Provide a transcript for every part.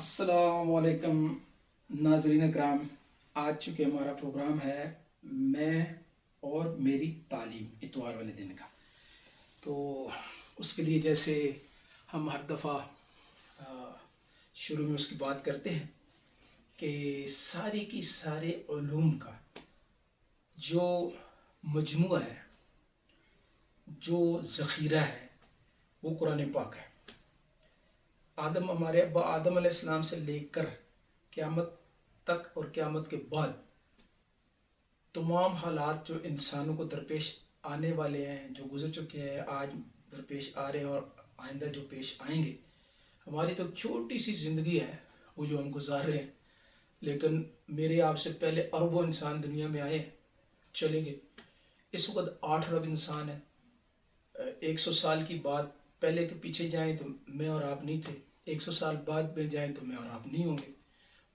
अस्सलाम वालेकुम नाज़रीन इकराम। आज चूँकि हमारा प्रोग्राम है मैं और मेरी तालीम इतवार वाले दिन का, तो उसके लिए जैसे हम हर दफ़ा शुरू में उसकी बात करते हैं कि सारे की सारे उलूम का जो मजमुआ है, जो ज़ख़ीरा है, वो कुरान पाक है। हमारे अब्बा आदम अलैहिस्सलाम से लेकर क़यामत तक और क़यामत के बाद तमाम हालात जो इंसानों को दरपेश आने वाले हैं, जो गुजर चुके हैं, आज दरपेश आ रहे हैं और आइंदा जो पेश आएंगे, हमारी तो छोटी सी ज़िंदगी है वो जो हम गुजार रहे हैं। लेकिन मेरे आपसे पहले अरबों इंसान दुनिया में आए, चले गए। इस वक्त 8 अरब इंसान है। 100 साल की बात पहले के पीछे जाएं तो मैं और आप नहीं थे, 100 साल बाद में जाएं तो मैं और आप नहीं होंगे,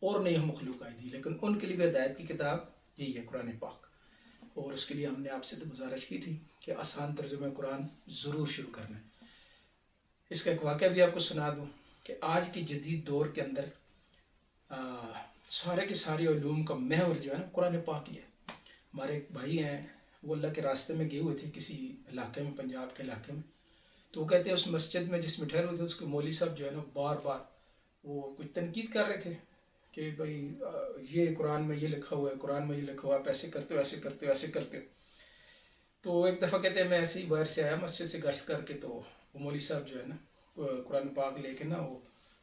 और नई हम मखलूक आई थी। लेकिन उनके लिए हिदायत की किताब यही है, कुरान पाक। और उसके लिए हमने आपसे तो गुजारिश की थी कि आसान तर्जुमा कुरान ज़रूर शुरू करना है। इसका एक वाक़या भी आपको सुना दूँ कि आज की जदीद दौर के अंदर सारे के सारे उलूम का महवर जो है ना, कुरान पाक ही है। हमारे एक भाई हैं, वो अल्लाह के रास्ते में गए हुए थे किसी इलाके में, पंजाब के इलाके में। तो वो कहते हैं उस मस्जिद में जिसमें ठहरे हुए थे, उसके मौलवी साहब जो है ना, बार बार वो कुछ तनकीद कर रहे थे कि भाई ये कुरान में ये लिखा हुआ है, कुरान में ये लिखा हुआ है, आप ऐसे करते हो, ऐसे करते हो, ऐसे करते हो। तो एक दफ़ा कहते हैं मैं ऐसे ही बाहर से आया मस्जिद से गश्त करके, तो वो मौलवी साहब जो है ना, कुरान पाक लेके ना, वो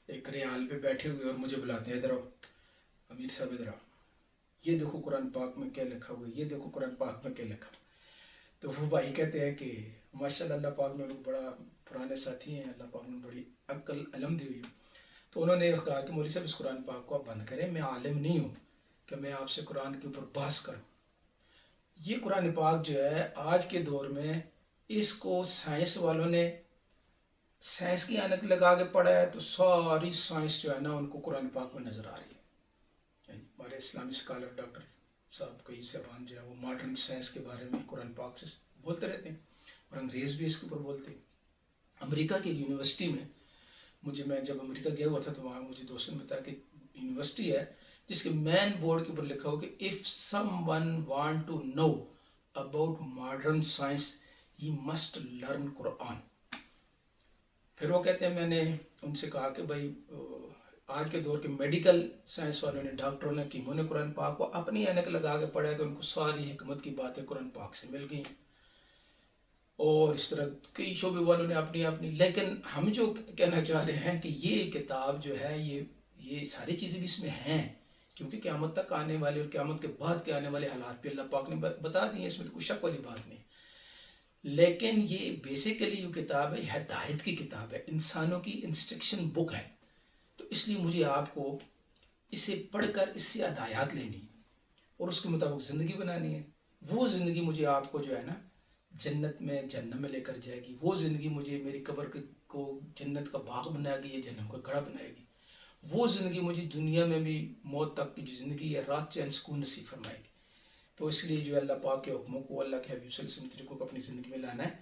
एक रियाल पे बैठे हुए और मुझे बुलाते हैं, इधर आओ अमीर साहब, इधर आओ, ये देखो कुरान पाक में क्या लिखा हुआ है, ये देखो कुरान पाक में क्या लिखा। तो वो भाई कहते हैं कि माशाल्लाह अल्लाह पाक में लोग बड़ा पुराने साथी हैं, अल्लाह पाक ने बड़ी अक्ल अलम दी हुई है। तो उन्होंने कहा कि मौलवी साहब इस कुरान पाक को आप बंद करें, मैं आलिम नहीं हूँ कि मैं आपसे कुरान के ऊपर बहस करूँ। ये कुरान पाक जो है आज के दौर में, इसको साइंस वालों ने साइंस की ऐनक लगा के पढ़ा है, तो सारी साइंस जो है ना उनको कुरान पाक में नज़र आ रही है। हमारे इस्लामी स्कॉलर डॉक्टर साहब कई साहबान जो है वो मॉडर्न साइंस के बारे में कुरान पाक से बोलते रहते हैं, और अंग्रेज़ भी इसके ऊपर बोलते हैं। अमेरिका की यूनिवर्सिटी में मैं जब अमेरिका गया हुआ था, तो वहाँ मुझे दोस्तों ने बताया कि यूनिवर्सिटी है जिसके मेन बोर्ड के ऊपर लिखा हो कि if someone want to know about modern science he must learn Quran. फिर वो कहते हैं, मैंने उनसे कहा कि भाई आज के दौर के मेडिकल साइंस वालों ने, डॉक्टरों ने, कीमों ने कुरान पाक को अपनी ऐनक लगा के पढ़ा है, तो उनको सारी हिकमत की बातें कुरान पाक से मिल गई। और इस तरह कई शोबे वालों ने अपनी अपनी, लेकिन हम जो कहना चाह रहे हैं कि ये किताब जो है, ये सारी चीज़ें भी इसमें हैं, क्योंकि क़यामत तक आने वाले और क़यामत के बाद के आने वाले हालात भी अल्लाह पाक ने बता दिए, इसमें तो कोई शक वाली बात नहीं। लेकिन ये बेसिकली जो किताब है, हिदायत की किताब है, इंसानों की इंस्ट्रक्शन बुक है। तो इसलिए मुझे आपको इसे पढ़कर इससे हिदायत लेनी और उसके मुताबिक ज़िंदगी बनानी है। वो ज़िंदगी मुझे आपको जो है ना जन्नत में, जन्नत में लेकर जाएगी। वो ज़िंदगी मुझे मेरी कब्र को जन्नत का बाग बनाएगी या जन्नत का गढ़ा बनाएगी। वो ज़िंदगी मुझे दुनिया में भी, मौत तक की जो ज़िंदगी है, रात चैन सुकून नसीब फरमाएगी। तो इसलिए जो अल्लाह पाक के हुक्मों को, अल्लाह के हबीब सल्लल्लाहु अलैहि वसल्लम तरीक़ों को अपनी ज़िंदगी में लाना है,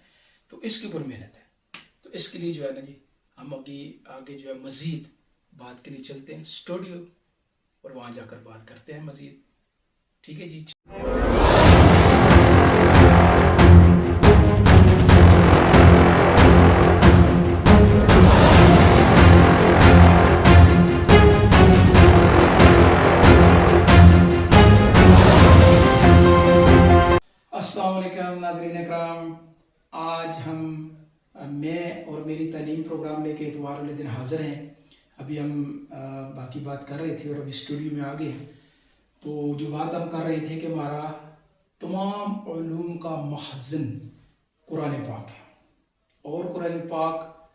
तो इसके ऊपर मेहनत है। तो इसके लिए जो है ना जी, हम आगे जो है मज़ीद बात के लिए चलते हैं स्टूडियो, और वहाँ जाकर बात करते हैं मज़ीद। ठीक है जी। अस्सलाम वालेकुम नाज़रीन इकराम। आज मैं और मेरी तालीम प्रोग्राम लेके इतवार वाले दिन हाज़िर हैं। अभी हम बाकी बात कर रहे थे और अभी स्टूडियो में आ गए। तो जो बात हम कर रहे थे कि हमारा तमाम उलूम का मखज़न कुरान पाक है, और कुरान पाक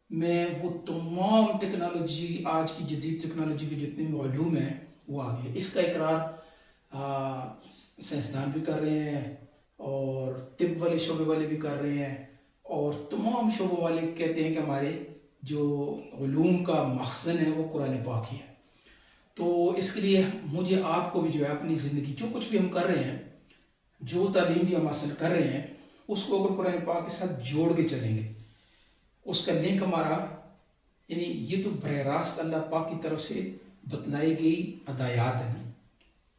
में वो तमाम टेक्नोलॉजी, आज की जदीद टेक्नोलॉजी के जितने भी उलूम हैं वो आ गए। इसका इकरार साइंसदान भी कर रहे हैं, और तिब वाले शोबे वाले भी कर रहे हैं, और तमाम शोबों वाले कहते हैं कि हमारे जो उलूम का मखज़न है वो कुरान पाक ही है। तो इसके लिए मुझे आपको भी जो है अपनी ज़िंदगी, जो कुछ भी हम कर रहे हैं, जो तालीम भी हम हासिल कर रहे हैं, उसको अगर कुरान पाक के साथ जोड़ के चलेंगे, उसका लिंक हमारा یعنی یہ تو براہ راست اللہ پاک کی طرف سے بتلائی گئی ہدایات ہیں.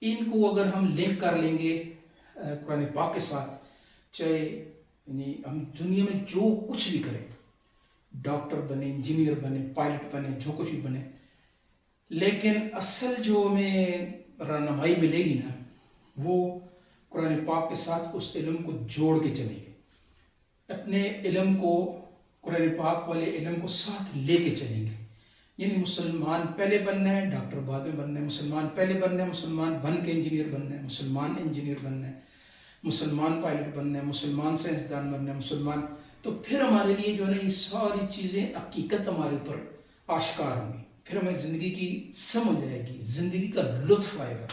ان کو اگر ہم لنک کر لیں گے قرآن پاک کے ساتھ، چاہے یعنی ہم دنیا میں جو کچھ بھی کریں، ڈاکٹر بنے، انجینئر بنے، پائلٹ بنے، جو کچھ بھی بنے، لیکن اصل جو ہمیں رہنمائی ملے گی نا وہ قرآن پاک کے ساتھ اس علم کو جوڑ کے چلیں گے. اپنے علم کو، قرآن پاک والے علم کو ساتھ لے کے چلیں گے. یعنی مسلمان پہلے بننا ہے، ڈاکٹر بعد میں بننا ہے. مسلمان پہلے بننا ہے، مسلمان بن کے انجینئر بننا ہے. مسلمان انجینئر بننا ہے، مسلمان پائلٹ بننا ہے، مسلمان سائنسدان بننا ہے، مسلمان. تو پھر ہمارے لیے جو ہے نا یہ ساری چیزیں حقیقت ہمارے اوپر آشکار ہوں گی. پھر ہمیں زندگی کی سمجھ آئے گی، زندگی کا لطف آئے گا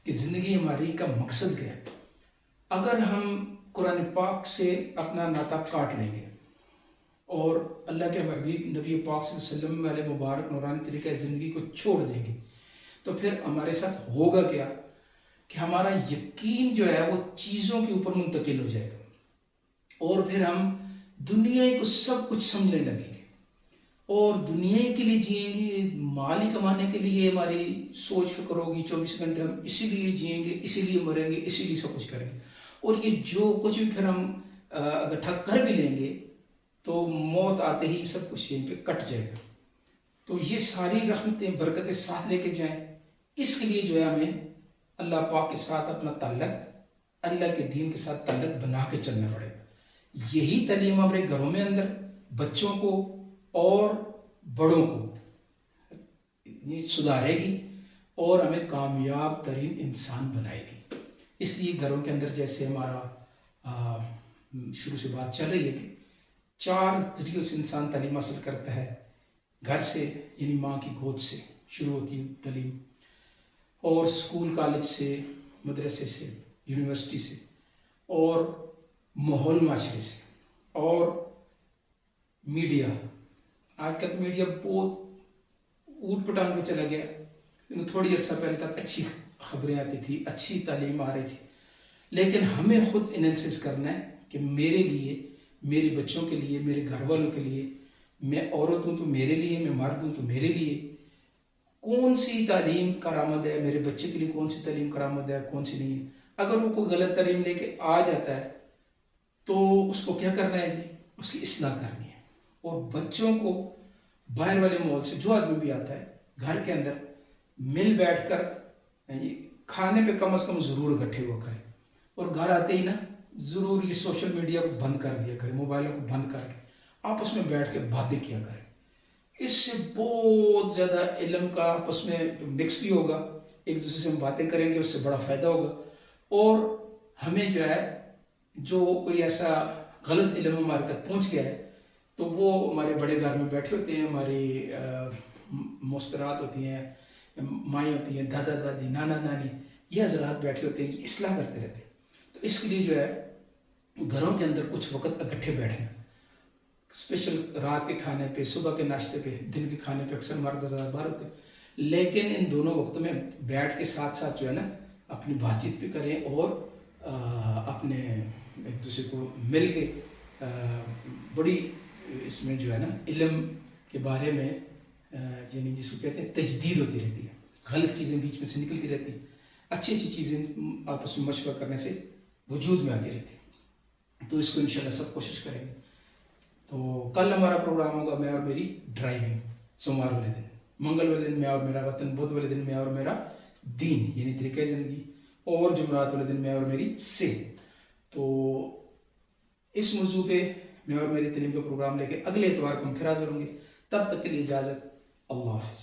کہ زندگی ہماری کا مقصد کیا ہے. اگر ہم قرآن پاک سے اپنا ناطہ کاٹ لیں گے اور اللہ کے حبیب نبی پاک صلی اللہ علیہ وسلم والے مبارک نورانی طریقہ زندگی کو چھوڑ دیں گے، تو پھر ہمارے ساتھ ہوگا کیا کہ ہمارا یقین جو ہے وہ چیزوں کے اوپر منتقل ہو جائے گا، اور پھر ہم دنیا کو سب کچھ سمجھنے لگیں گے اور دنیا کے لیے جئیں گے. مال ہی کمانے کے لیے ہماری سوچ فکر ہوگی، 24 گھنٹے ہم اسی لیے جئیں گے، اسی لیے مریں گے، اسی لیے سب کچھ کریں گے. اور یہ جو کچھ بھی پھر ہم اکٹھا کر بھی لیں گے تو موت آتے ہی سب کچھ یہیں پہ کٹ جائے گا. تو یہ ساری رحمتیں برکتیں ساتھ لے کے جائیں. اس کے لیے جو ہے ہمیں اللہ پاک کے ساتھ اپنا تعلق، اللہ کے دین کے ساتھ تعلق بنا کے چلنا پڑے گا. یہی تعلیم ہمارے گھروں میں اندر بچوں کو اور بڑوں کو سدھارے گی اور ہمیں کامیاب ترین انسان بنائے گی. اس لیے گھروں کے اندر جیسے ہمارا شروع سے بات چل رہی ہے کہ 4 ذریعوں سے انسان تعلیم حاصل کرتا ہے. گھر سے یعنی ماں کی گود سے شروع ہوتی ہے تعلیم، اور اسکول کالج سے، مدرسے سے، یونیورسٹی سے، اور ماحول معاشرے سے، اور میڈیا. آج کل میڈیا بہت اوٹ پٹانگ پہ چلا گیا، لیکن تھوڑی عرصہ پہلے تک اچھی خبریں آتی تھی، اچھی تعلیم آ رہی تھی. لیکن ہمیں خود انالیسس کرنا ہے کہ میرے لیے، میرے بچوں کے لیے، میرے گھر والوں کے لیے، میں عورت ہوں تو میرے لیے، میں مرد ہوں تو میرے لیے کون سی تعلیم کارآمد ہے، میرے بچے کے لیے کون سی تعلیم کارآمد ہے، کون سی نہیں ہے. اگر وہ کوئی غلط تعلیم لے کے آ جاتا ہے تو اس کو کیا کرنا ہے جی؟ اس کی اصلاح کرنی ہے. اور بچوں کو باہر والے ماحول سے جو آدمی بھی آتا ہے گھر کے اندر مل بیٹھ کر کھانے پہ کم از کم ضرور اکٹھے ہوا کریں، اور گھر آتے ہی نا ضرور یہ سوشل میڈیا کو بند کر دیا کریں، موبائلوں کو بند کر کے آپس میں بیٹھ کے باتیں کیا کریں. اس سے بہت زیادہ علم کا آپس میں مکس بھی ہوگا، ایک دوسرے سے ہم باتیں کریں گے، اس سے بڑا فائدہ ہوگا. اور ہمیں جو ہے جو کوئی ایسا غلط علم ہمارے تک پہنچ گیا ہے تو وہ ہمارے بڑے گھر میں بیٹھے ہوتے ہیں، ہماری مسترات ہوتی ہیں، مائیں ہوتی ہیں، دادا دادی، نانا نانی، یہ حضرات بیٹھے ہوتے ہیں، اصلاح کرتے رہتے ہیں. تو اس کے لیے جو ہے گھروں کے اندر کچھ وقت اکٹھے بیٹھنا، اسپیشل رات کے کھانے پہ، صبح کے ناشتے پہ، دن کے کھانے پہ اکثر مرد حضرات باہر ہوتے ہیں، لیکن ان دونوں وقت میں بیٹھ کے ساتھ ساتھ جو ہے نا اپنی بات چیت بھی کریں اور اپنے ایک دوسرے کو مل کے بڑی اس میں جو ہے نا علم کے بارے میں یعنی جس کو کہتے ہیں تجدید ہوتی رہتی ہے. غلط چیزیں بیچ میں سے نکلتی رہتی ہیں، اچھی اچھی چیزیں آپس میں مشورہ کرنے سے وجود میں آتی رہتی ہیں. تو اس کو انشاءاللہ سب کوشش کریں گے. تو کل ہمارا پروگرام ہوگا میں اور میری ڈرائیونگ، سوموار والے دن. منگل والے دن میں اور میرا وطن، بدھ والے دن میں اور میرا دین یعنی طریقہ زندگی، اور جمعرات والے دن میں اور میری صحت. تو اس موضوع پہ میں اور میری تعلیم کا پروگرام لے کے اگلے اتوار کو ہم پھر حاضر ہوں گے. تب تک کے لیے اجازت. اللہ حافظ.